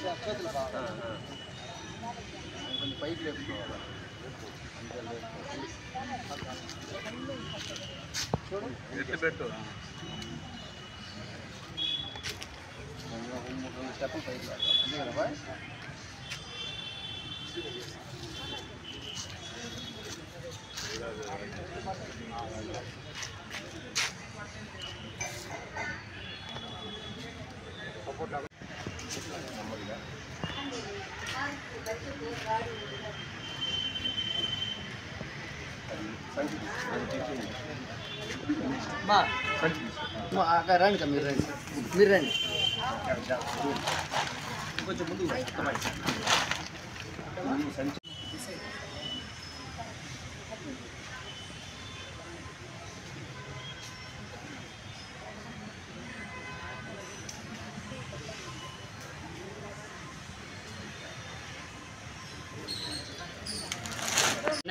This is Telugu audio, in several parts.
కొంచెం పైకి లేపుకోవాలి. చూడు ఎట్టు పెట్టు. 3 స్టెప్పులు పైకి లేపాలి. అంతే కదా బాయ్? అక్కడ రండి కదా, మీరు రండి కొంచెం ముందు సంచి.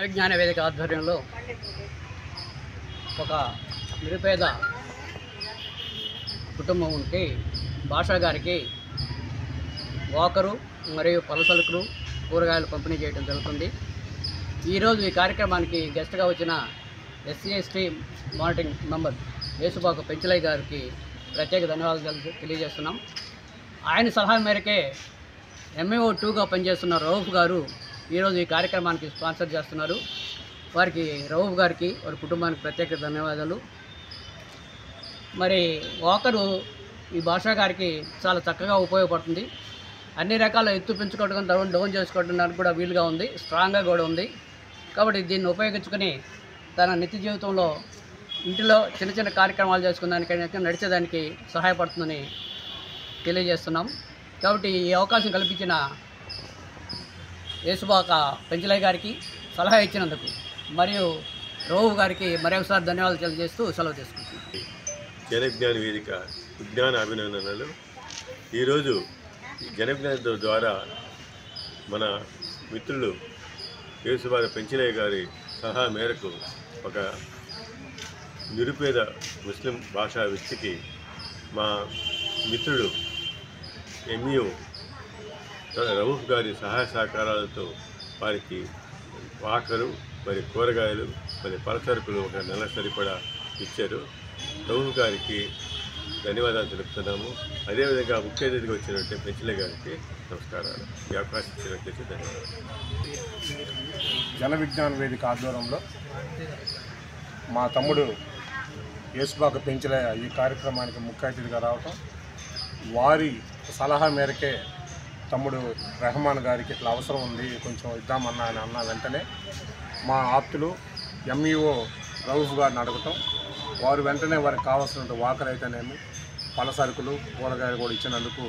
విజ్ఞాన వేదిక ఆధ్వర్యంలో ఒక నిరుపేద కుటుంబంకి భాషా గారికి వాకరు మరియు పలసలుకులు కూరగాయలు పంపిణీ చేయడం జరుగుతుంది. ఈరోజు ఈ కార్యక్రమానికి గెస్ట్గా వచ్చిన SC/ST మానిటరింగ్ మెంబర్ యేసుబాకు పెంచలయ్య గారికి ప్రత్యేక ధన్యవాదాలు తెలియజేస్తున్నాం. ఆయన సలహా మేరకే MAO 2గా పనిచేస్తున్న రౌఫ్ గారు ఈరోజు ఈ కార్యక్రమానికి స్పాన్సర్ చేస్తున్నారు. వారికి రౌఫ్ గారికి వారి కుటుంబానికి ప్రత్యేక ధన్యవాదాలు. మరి వాకరు ఈ భాషా గారికి చాలా చక్కగా ఉపయోగపడుతుంది. అన్ని రకాల ఎత్తు పెంచుకోవడం, డౌన్ చేసుకోవడానికి కూడా వీలుగా ఉంది, స్ట్రాంగ్గా కూడా ఉంది. కాబట్టి దీన్ని ఉపయోగించుకొని తన నిత్య జీవితంలో ఇంటిలో చిన్న చిన్న కార్యక్రమాలు చేసుకునేదానికి నడిచేదానికి సహాయపడుతుందని తెలియజేస్తున్నాం. కాబట్టి ఈ అవకాశం కల్పించిన యేసుబాక పెంచలయ్య గారికి సలహా ఇచ్చినందుకు మరియు రౌఫ్ గారికి మరొకసారి ధన్యవాదాలు తెలియజేస్తూ సెలవు తీసుకుంటున్నాం. జనవిజ్ఞాన వేదిక విజ్ఞాన అభినందనలు. ఈరోజు జనవిజ్ఞాన ద్వారా మన మిత్రులు యేసుబాక పెంచలయ్య గారి సలహా మేరకు ఒక నిరుపేద ముస్లిం భాషా వ్యక్తికి మా మిత్రుడు MAO రౌఫ్ గారి సహాయ సహకారాలతో వారికి వాకరు, మరి కూరగాయలు, మరి పలసరుకులు ఒక నెల సరిపడా ఇచ్చారు. రౌఫ్ గారికి ధన్యవాదాలు తెలుపుతున్నాము. అదేవిధంగా ముఖ్య అతిథిగా వచ్చినట్టే పెంచలయ్య గారికి నమస్కారాలు. ఈ అవకాశం ఇచ్చినట్లయితే ధన్యవాదాలు. జన విజ్ఞాన వేదిక ఆధ్వర్యంలో మా తమ్ముడు యేసుబాక పెంచలయ్య ఈ కార్యక్రమానికి ముఖ్య అతిథిగా రావటం, వారి సలహా మేరకే తమ్ముడు రెహమాన్ గారికి ఇట్లా అవసరం ఉంది, కొంచెం ఇద్దామన్నా అని అన్న వెంటనే మా ఆప్తులు MAO రౌఫ్ గారిని అడగటం, వారు వెంటనే వారికి కావాల్సినటువంటి వాకర్ అయితేనేమి పలసరుకులు కూరగాయలు కూడా ఇచ్చినందుకు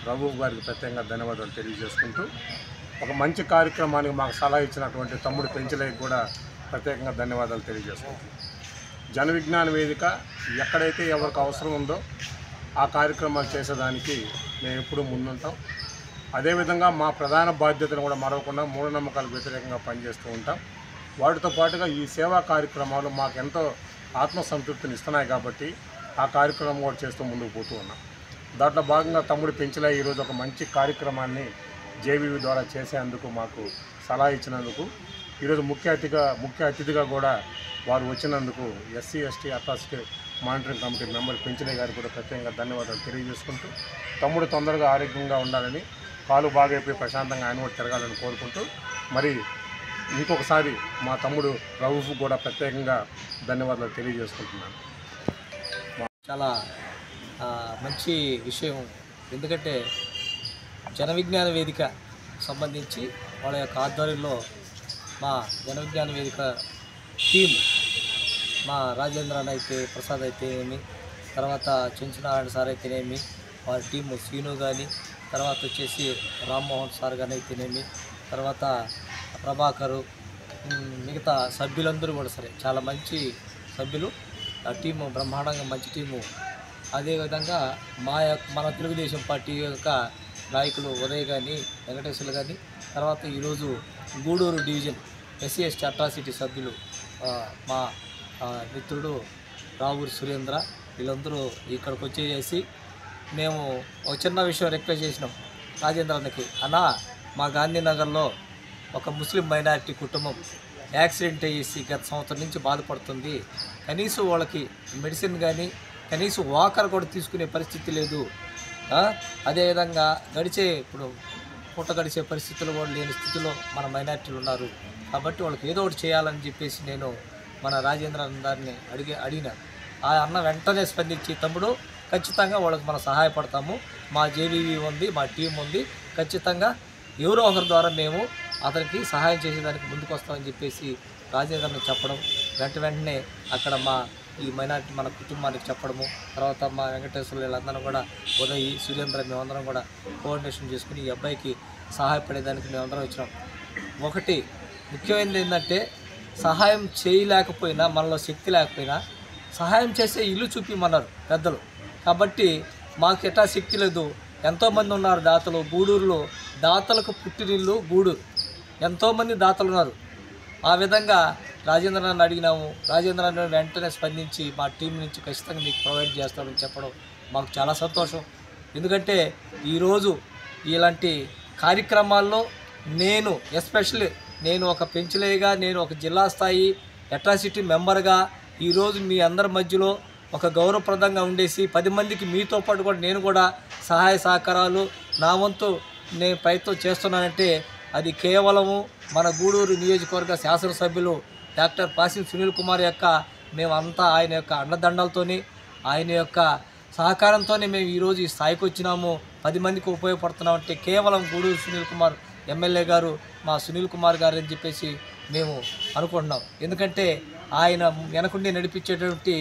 రౌఫ్ గారికి ప్రత్యేకంగా ధన్యవాదాలు తెలియజేసుకుంటూ, ఒక మంచి కార్యక్రమానికి మాకు సలహా ఇచ్చినటువంటి తమ్ముడు పెంచలయ్యకు కూడా ప్రత్యేకంగా ధన్యవాదాలు తెలియజేసుకుంటాం. జన విజ్ఞాన వేదిక ఎక్కడైతే ఎవరికి అవసరం ఉందో ఆ కార్యక్రమాలు చేసేదానికి మేము ఎప్పుడూ ముందుంటాం. అదేవిధంగా మా ప్రధాన బాధ్యతను కూడా మరవకుండా మూఢనమ్మకాలకు వ్యతిరేకంగా పనిచేస్తూ ఉంటాం. వాటితో పాటుగా ఈ సేవా కార్యక్రమాలు మాకు ఎంతో ఆత్మసంతృప్తిని ఇస్తున్నాయి కాబట్టి ఆ కార్యక్రమం కూడా చేస్తూ ముందుకు పోతూ ఉన్నాం. దాంట్లో భాగంగా తమ్ముడు పెంచలయ్య ఈరోజు ఒక మంచి కార్యక్రమాన్ని JVV ద్వారా చేసేందుకు మాకు సలహా ఇచ్చినందుకు, ఈరోజు ముఖ్య అతిథిగా కూడా వారు వచ్చినందుకు SC/ST atrocity monitoring committee member Penchalaiah గారికి కూడా ప్రత్యేకంగా ధన్యవాదాలు తెలియజేసుకుంటూ, తమ్ముడు తొందరగా ఆరోగ్యంగా ఉండాలని, కాలు బాగైపోయి ప్రశాంతంగా ఆయన కూడా తిరగాలని కోరుకుంటూ, మరి ఇంకొకసారి మా తమ్ముడు రౌఫ్ కూడా ప్రత్యేకంగా ధన్యవాదాలు తెలియజేసుకుంటున్నాను. చాలా మంచి విషయం. ఎందుకంటే జన విజ్ఞాన వేదిక సంబంధించి వాళ్ళ యొక్క ఆధ్వర్యంలో మా జన విజ్ఞాన వేదిక టీము, మా రాజేంద్ర అయితే ప్రసాద్ అయితేనేమి, తర్వాత చెంచునారాయణ సార్ అయితేనేమి, వారి టీము శ్రీను కానీ, తర్వాత వచ్చేసి రామ్మోహన్ సార్ కానీ అయితేనేమి, తర్వాత ప్రభాకరు, మిగతా సభ్యులందరూ కూడా సరే చాలా మంచి సభ్యులు. ఆ టీము బ్రహ్మాండంగా మంచి టీము. అదేవిధంగా మన తెలుగుదేశం పార్టీ యొక్క నాయకులు ఉదయ్ కానీ, వెంకటేశ్వర్లు కానీ, తర్వాత ఈరోజు గూడూరు డివిజన్ SC/ST అట్రాసిటీ సభ్యులు మా మిత్రుడు రావూరి సురేంద్ర, వీళ్ళందరూ ఇక్కడికి వచ్చేసి మేము ఒక చిన్న విషయం రిక్వెస్ట్ చేసినాం. రాజేంద్ర అన్నకి, అన్న మా గాంధీనగర్లో ఒక ముస్లిం మైనారిటీ కుటుంబం యాక్సిడెంట్ అయ్యేసి గత సంవత్సరం నుంచి బాధపడుతుంది, కనీసం వాళ్ళకి మెడిసిన్ కానీ కనీసం వాకర్ కూడా తీసుకునే పరిస్థితి లేదు, అదేవిధంగా ఇప్పుడు పూట గడిచే పరిస్థితులు కూడా లేని స్థితిలో మన మైనారిటీలు ఉన్నారు, కాబట్టి వాళ్ళకి ఏదో ఒకటి చేయాలని చెప్పేసి నేను మన రాజేంద్ర గారిని అడిగినాను. ఆ అన్న వెంటనే స్పందించి, తమ్ముడు ఖచ్చితంగా వాళ్ళకి మనం సహాయపడతాము, మా జేవీవీ ఉంది, మా టీం ఉంది, ఖచ్చితంగా ఎవరో ఒకరి ద్వారా మేము అతనికి సహాయం చేసేదానికి ముందుకు వస్తామని చెప్పేసి రాజేంద్రని చెప్పడం, వెంటనే అక్కడ ఈ మైనార్టీ మన కుటుంబానికి చెప్పడము, తర్వాత మా వెంకటేశ్వర వీళ్ళందరం కూడా ఉదయ్ సురేంద్ర మేమందరం కూడా కోఆర్డినేషన్ చేసుకుని ఈ అబ్బాయికి సహాయపడేదానికి మేమందరం వచ్చినాం. ఒకటి ముఖ్యమైనది ఏంటంటే, సహాయం చేయలేకపోయినా, మనలో శక్తి లేకపోయినా సహాయం చేసే ఇల్లు చూపిమన్నారు పెద్దలు. కాబట్టి మాకు ఎట్టా శక్తి లేదు, ఎంతోమంది ఉన్నారు దాతలు. గూడూరులో దాతలకు పుట్టినిల్లు గూడూరు, ఎంతోమంది దాతలు ఉన్నారు. ఆ విధంగా రాజేంద్రని అడిగినాము. రాజేంద్రని వెంటనే స్పందించి మా టీం నుంచి ఖచ్చితంగా మీకు ప్రొవైడ్ చేస్తామని చెప్పడం మాకు చాలా సంతోషం. ఎందుకంటే ఈరోజు ఇలాంటి కార్యక్రమాల్లో ఎస్పెషల్లీ నేను ఒక పెంచులేగా, నేను ఒక జిల్లా స్థాయి అట్రాసిటీ మెంబర్గా ఈరోజు మీ అందరి మధ్యలో ఒక గౌరవప్రదంగా ఉండేసి 10 మందికి మీతో పాటు కూడా నేను కూడా సహాయ సహకారాలు నా వంతు నేను ప్రయత్నం చేస్తున్నానంటే అది కేవలము మన గూడూరు నియోజకవర్గ శాసనసభ్యులు డాక్టర్ పాసిం సునీల్ కుమార్ యొక్క మేమంతా ఆయన యొక్క అండదండలతోని, ఆయన యొక్క సహకారంతోనే మేము ఈరోజు ఈ స్థాయికి వచ్చినాము, 10 మందికి ఉపయోగపడుతున్నామంటే కేవలం గూడూరు సునీల్ కుమార్ ఎమ్మెల్యే గారు, మా సునీల్ కుమార్ గారు అని చెప్పేసి మేము అనుకుంటున్నాం. ఎందుకంటే ఆయన వెనకుండి నడిపించేటువంటి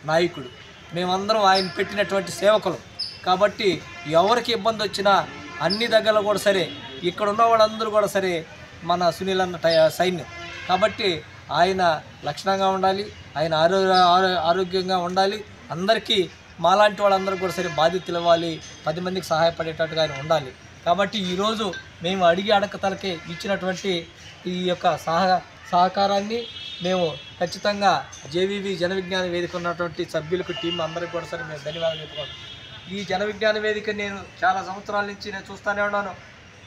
నాయకుడు, మేమందరం ఆయన పెట్టినటువంటి సేవకులు. కాబట్టి ఎవరికి ఇబ్బంది వచ్చినా అన్ని దగ్గరలో కూడా సరే, ఇక్కడ ఉన్న వాళ్ళందరూ కూడా సరే మన సునీల్ అన్న సైన్యం. కాబట్టి ఆయన లక్షణంగా ఉండాలి, ఆయన ఆరోగ్యంగా ఉండాలి, అందరికీ మాలాంటి వాళ్ళందరూ కూడా సరే బాధ్యతలు ఇవ్వాలి, 10 మందికి సహాయపడేటట్టుగా ఆయన ఉండాలి. కాబట్టి ఈరోజు మేము అడిగి అడకతలకే ఇచ్చినటువంటి ఈ యొక్క సహకారాన్ని మేము ఖచ్చితంగా జేవీవీ జన విజ్ఞాన వేదిక ఉన్నటువంటి సభ్యులకు, టీం అందరికీ కూడా సరే మేము ధన్యవాదాలు చెప్పుకోవాలి. ఈ జన విజ్ఞాన వేదిక నేను చాలా సంవత్సరాల నుంచి నేను చూస్తూనే ఉన్నాను.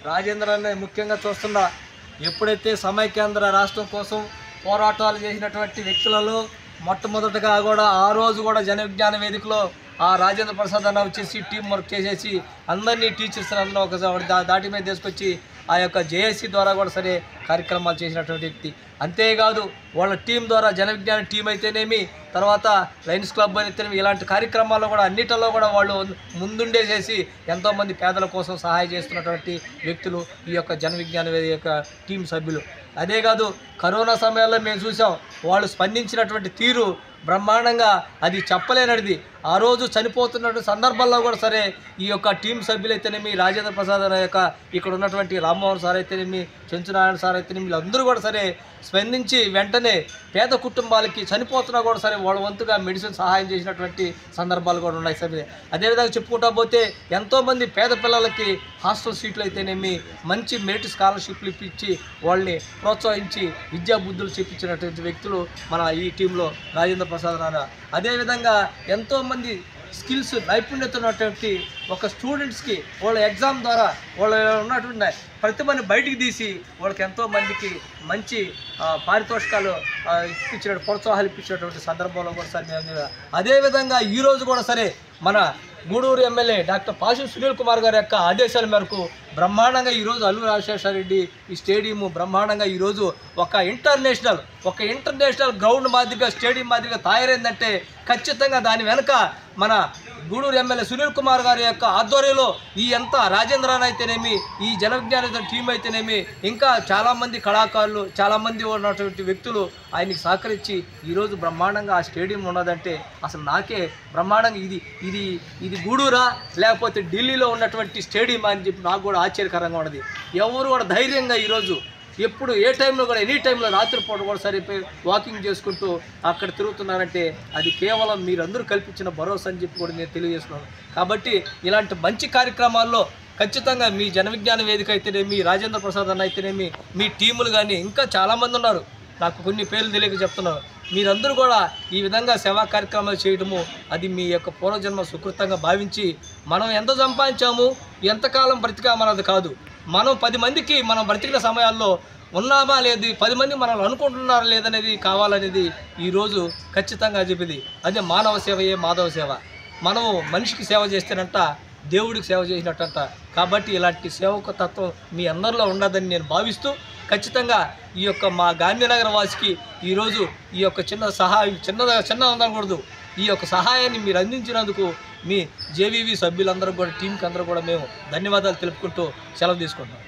రాజేంద్రని ముఖ్యంగా చూస్తున్నా. ఎప్పుడైతే సమైక్యాంధ్ర రాష్ట్రం కోసం పోరాటాలు చేసినటువంటి వ్యక్తులలో మొట్టమొదటగా కూడా ఆ రోజు కూడా జన విజ్ఞాన వేదికలో ఆ రాజేంద్ర ప్రసాద్ అన్న వచ్చేసి టీం వర్క్ చేసేసి అందరినీ టీచర్స్ అందరూ ఒక దాటి మీద తీసుకొచ్చి ఆ యొక్క జేఏసీ ద్వారా కూడా సరే కార్యక్రమాలు చేసినటువంటి వ్యక్తి. అంతేకాదు వాళ్ళ టీం ద్వారా జన విజ్ఞాన టీం అయితేనేమి, తర్వాత లయన్స్ క్లబ్ అయితేనేమి, ఇలాంటి కార్యక్రమాల్లో కూడా అన్నిటిలో కూడా వాళ్ళు ముందుండేసేసి ఎంతోమంది పేదల కోసం సహాయం చేస్తున్నటువంటి వ్యక్తులు ఈ యొక్క జన విజ్ఞాన వేదిక యొక్క టీం సభ్యులు. అదే కాదు కరోనా సమయాల్లో మేము చూసాం, వాళ్ళు స్పందించినటువంటి తీరు బ్రహ్మాండంగా, అది చెప్పలేనది. ఆ రోజు చనిపోతున్నటువంటి సందర్భాల్లో కూడా సరే ఈ యొక్క టీం సభ్యులైతేనేమి, రాజేంద్ర ప్రసాద్ యొక్క ఇక్కడ ఉన్నటువంటి రామ్మోహన్ సార్ అయితేనేమి, చెంచునారాయణ సార్ అయితేనేమి, వీళ్ళందరూ కూడా సరే స్పందించి వెంటనే పేద కుటుంబాలకి చనిపోతున్నా కూడా సరే వాళ్ళ వంతుగా మెడిసిన్ సహాయం చేసినటువంటి సందర్భాలు కూడా ఉన్నాయి సరే. అదేవిధంగా చెప్పుకుంటా పోతే ఎంతోమంది పేద పిల్లలకి హాస్టల్ సీట్లు అయితేనేమి, మంచి మెరిట్ స్కాలర్షిప్లు ఇప్పించి వాళ్ళని ప్రోత్సహించి విద్యా బుద్ధులు చెప్పించినటువంటి వ్యక్తులు మన ఈ టీంలో రాజేంద్ర ప్రసాద్ నాన్న. అదేవిధంగా ఎంతోమంది స్కిల్స్ నైపుణ్యత ఉన్నటువంటి ఒక స్టూడెంట్స్కి వాళ్ళ ఎగ్జామ్ ద్వారా వాళ్ళ ఉన్నటువంటి ప్రతిభని బయటికి తీసి వాళ్ళకి ఎంతోమందికి మంచి పారితోషికాలు ఇప్పించిన ప్రోత్సాహాలు ఇప్పించినటువంటి సందర్భంలో కూడా సరే మేము. అదేవిధంగా ఈరోజు కూడా సరే మన గూడూరు ఎమ్మెల్యే డాక్టర్ పాసిం సునీల్ కుమార్ గారి యొక్క ఆదేశాల మేరకు బ్రహ్మాండంగా ఈరోజు అల్లు రాజశేఖరరెడ్డి ఈ స్టేడియం బ్రహ్మాండంగా ఈరోజు ఒక ఇంటర్నేషనల్ గ్రౌండ్ మాదిరిగా స్టేడియం మాదిరిగా తయారైందంటే ఖచ్చితంగా దాని వెనుక మన గూడూరు ఎమ్మెల్యే సునీల్ కుమార్ గారి యొక్క ఆధ్వర్యంలో ఈ ఎంత రాజేంద్రన్ అయితేనేమి, ఈ జన విజ్ఞాన టీం అయితేనేమి, ఇంకా చాలామంది కళాకారులు, చాలామంది ఉన్నటువంటి వ్యక్తులు ఆయనకి సహకరించి ఈరోజు బ్రహ్మాండంగా ఆ స్టేడియం ఉన్నదంటే అసలు నాకే బ్రహ్మాండంగా ఇది గూడూరా లేకపోతే ఢిల్లీలో ఉన్నటువంటి స్టేడియం అని చెప్పి నాకు కూడా ఆశ్చర్యకరంగా ఉన్నది. ఎవరు కూడా ధైర్యంగా ఈరోజు ఎప్పుడు ఏ టైంలో కూడా ఎనీ టైంలో రాత్రిపూట కూడా సరిపోయి వాకింగ్ చేసుకుంటూ అక్కడ తిరుగుతున్నారంటే అది కేవలం మీరందరూ కల్పించిన భరోసా అని చెప్పి కూడా నేను తెలియజేస్తున్నాను. కాబట్టి ఇలాంటి మంచి కార్యక్రమాల్లో ఖచ్చితంగా మీ జన విజ్ఞాన వేదిక అయితేనేమి, రాజేంద్ర ప్రసాద్ అన్న అయితేనేమి, మీ టీములు కానీ ఇంకా చాలామంది ఉన్నారు. నాకు కొన్ని పేర్లు తెలియక చెప్తున్నాను. మీరందరూ కూడా ఈ విధంగా సేవా కార్యక్రమాలు చేయడము అది మీ యొక్క పూర్వజన్మ సుకృతంగా భావించి మనం ఎంత సంపాదించాము ఎంతకాలం బ్రతికామన్నది కాదు, మనం 10 మందికి మనం బ్రతికిన సమయాల్లో ఉన్నామా లేదు, 10 మంది మనల్ని అనుకుంటున్నారా లేదనేది కావాలనేది ఈరోజు ఖచ్చితంగా చెప్పింది. అదే మానవ సేవయే మాధవ సేవ. మనము మనిషికి సేవ చేస్తేనంట దేవుడికి సేవ చేసినట్టంట. కాబట్టి ఇలాంటి సేవక తత్వం మీ అందరిలో ఉండదని నేను భావిస్తూ ఖచ్చితంగా ఈ యొక్క మా గాంధీనగర్ వాసికి ఈరోజు ఈ యొక్క చిన్న సహాయం చిన్న అందకూడదు, ఈ యొక్క సహాయాన్ని మీరు అందించినందుకు మీ జేవీవీ సభ్యులందరూ కూడా టీంకి అందరూ కూడా మేము ధన్యవాదాలు తెలుపుకుంటూ సెలవు తీసుకుంటాం.